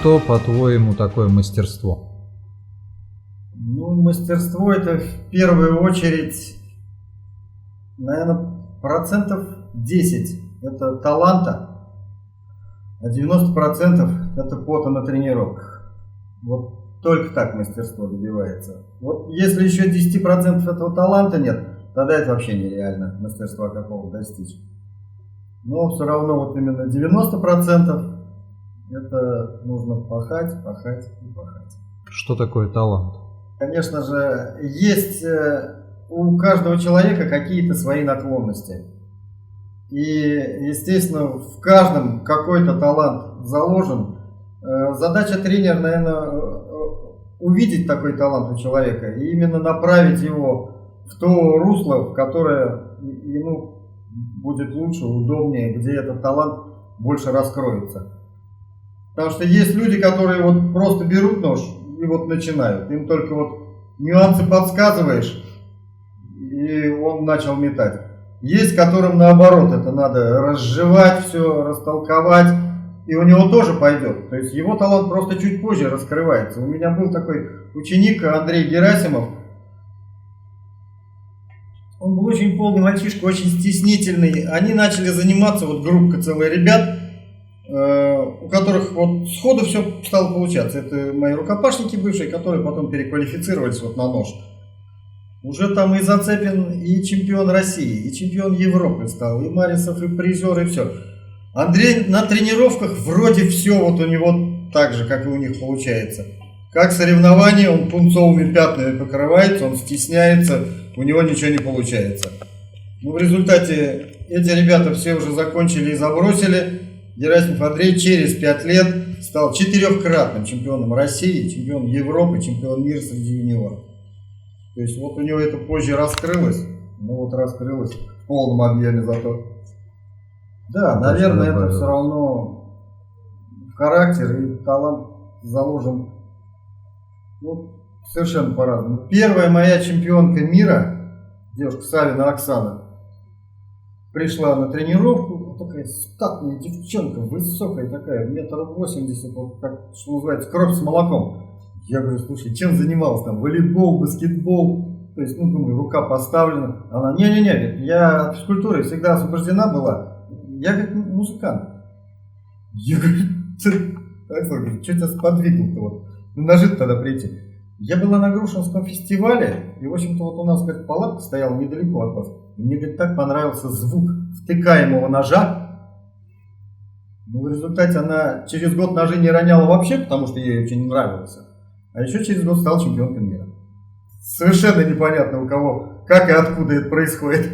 Что, по-твоему, такое мастерство? Ну, мастерство это в первую очередь, наверное, процентов 10 это таланта, а 90% это пота на тренировках. Вот только так мастерство добивается. Вот если еще 10% этого таланта нет, тогда это вообще нереально мастерства какого достичь. Но все равно вот именно 90% это нужно пахать, пахать и пахать. Что такое талант? Конечно же, есть у каждого человека какие-то свои наклонности. И, естественно, в каждом какой-то талант заложен. Задача тренера, наверное, увидеть такой талант у человека и именно направить его в то русло, в которое ему будет лучше, удобнее, где этот талант больше раскроется. Потому что есть люди, которые вот просто берут нож и вот начинают. Им только вот нюансы подсказываешь, и он начал метать. Есть, которым наоборот, это надо разжевать все, растолковать, и у него тоже пойдет. То есть его талант просто чуть позже раскрывается. У меня был такой ученик Андрей Герасимов. Он был очень полный мальчишка, очень стеснительный. Они начали заниматься, вот группа целая ребят, у которых вот сходу все стало получаться. Это мои рукопашники бывшие, которые потом переквалифицировались вот на нож. Уже там и Зацепин, и чемпион России, и чемпион Европы стал, и Марисов, и призер, и все. Андрей на тренировках вроде все вот у него так же, как и у них получается. Как соревнование, он пунцовыми пятнами покрывается, он стесняется, у него ничего не получается. Ну, в результате эти ребята все уже закончили и забросили. Герасимов Андрей через 5 лет стал 4-кратным чемпионом России, чемпионом Европы, чемпионом мира среди юниоров. То есть вот у него это позже раскрылось, ну вот раскрылось в полном объеме зато. Да, наверное, это все равно характер и талант заложен, ну, совершенно по-разному. Первая моя чемпионка мира, девушка Савина Оксана, пришла на тренировку, такая статная девчонка, высокая такая, 1,80 м, вот, как, что называется, кровь с молоком. Я говорю, слушай, чем занималась там, волейбол, баскетбол, то есть, ну, думаю, рука поставлена. Она, не-не-не, я от физкультуры всегда освобождена была, я, говорит, музыкант. Я говорю, что тебя сподвигло-то вот, на ножи тогда прийти. Я была на Грушинском фестивале, и, в общем-то, вот у нас, говорит, палатка стояла недалеко от вас. И мне, говорит, так понравился звук втыкаемого ножа. Ну, в результате она через год ножи не роняла вообще, потому что ей очень нравился. А еще через год стал чемпионкой мира. Совершенно непонятно у кого, как и откуда это происходит.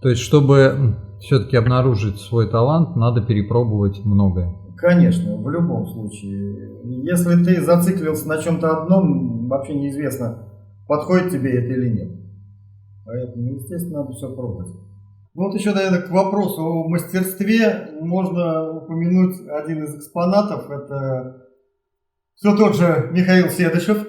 То есть, чтобы все-таки обнаружить свой талант, надо перепробовать многое. Конечно, в любом случае. Если ты зациклился на чем-то одном, вообще неизвестно, подходит тебе это или нет. Поэтому, естественно, надо все пробовать. Ну вот еще, наверное, к вопросу о мастерстве можно упомянуть один из экспонатов. Это все тот же Михаил Седышев.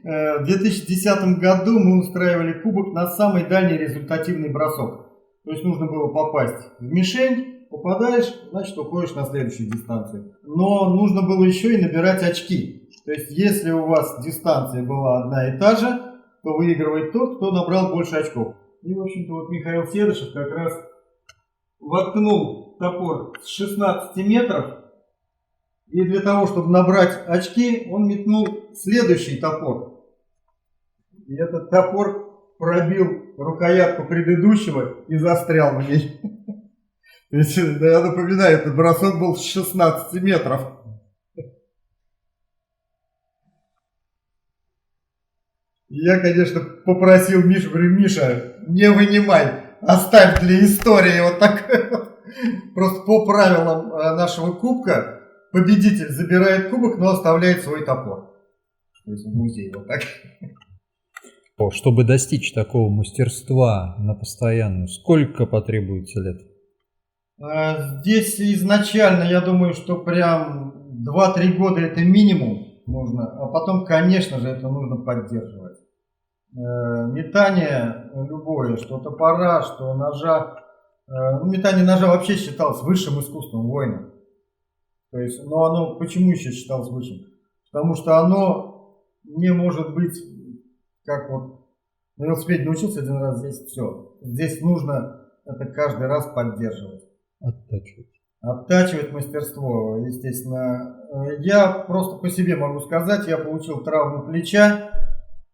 В 2010 году мы устраивали кубок на самый дальний результативный бросок. То есть нужно было попасть в мишень, попадаешь, значит уходишь на следующую дистанцию. Но нужно было еще и набирать очки. То есть если у вас дистанция была одна и та же, то выигрывает тот, кто набрал больше очков. И, в общем-то, вот Михаил Седышев как раз воткнул топор с 16 метров. И для того, чтобы набрать очки, он метнул следующий топор. И этот топор пробил рукоятку предыдущего и застрял в ней. То есть, я напоминаю, этот бросок был с 16 метров. Я, конечно, попросил Мишу, говорю, Миша, не вынимай, оставь для истории вот так. Просто по правилам нашего кубка победитель забирает кубок, но оставляет свой топор. То есть в музее вот так. Чтобы достичь такого мастерства на постоянную, сколько потребуется лет? Здесь изначально, я думаю, что прям 2-3 года это минимум нужно, а потом, конечно же, это нужно поддерживать. Метание любое, что топора, что ножа. Метание ножа вообще считалось высшим искусством воина. То есть, но оно почему еще считалось высшим? Потому что оно не может быть, как вот на велосипеде научился один раз, здесь все. Здесь нужно это каждый раз поддерживать. Оттачивать. Оттачивать мастерство, естественно. Я просто по себе могу сказать, я получил травму плеча.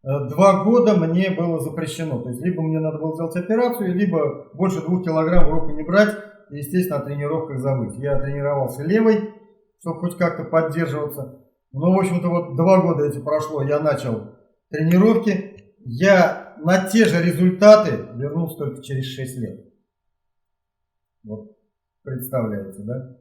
2 года мне было запрещено. То есть, либо мне надо было сделать операцию, либо больше 2 килограмм в руку не брать. И, естественно, о тренировках забыть. Я тренировался левой, чтобы хоть как-то поддерживаться. Но, в общем-то, вот 2 года эти прошло, я начал тренировки. Я на те же результаты вернулся только через 6 лет. Вот, представляете, да?